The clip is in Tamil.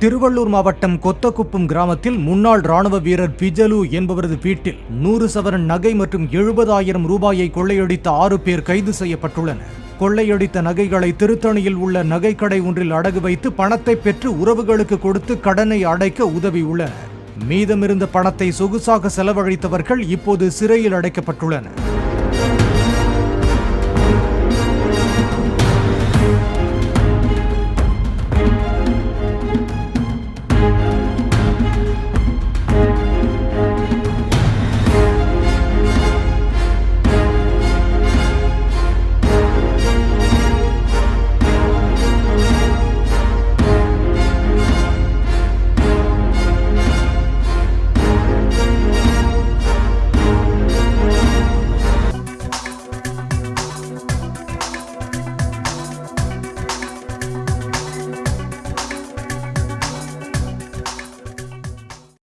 திருவள்ளூர் மாவட்டம் கொத்தகுப்பம் கிராமத்தில் முன்னாள் ராணுவ வீரர் பிஜலு என்பவரது வீட்டில் 100 சவரன் நகை மற்றும் 70,000 ரூபாயை கொள்ளையடித்த 6 பேர் கைது செய்யப்பட்டுள்ளனர். கொள்ளையடித்த நகைகளை திருத்தணியில் உள்ள நகைக்கடை ஒன்றில் அடகு வைத்து பணத்தை பெற்று உறவுகளுக்கு கொடுத்து கடனை அடைக்க உதவியுள்ளனர். மீதமிருந்த பணத்தை சொகுசாக செலவழித்தவர்கள் இப்போது சிறையில் அடைக்கப்பட்டுள்ளனர்.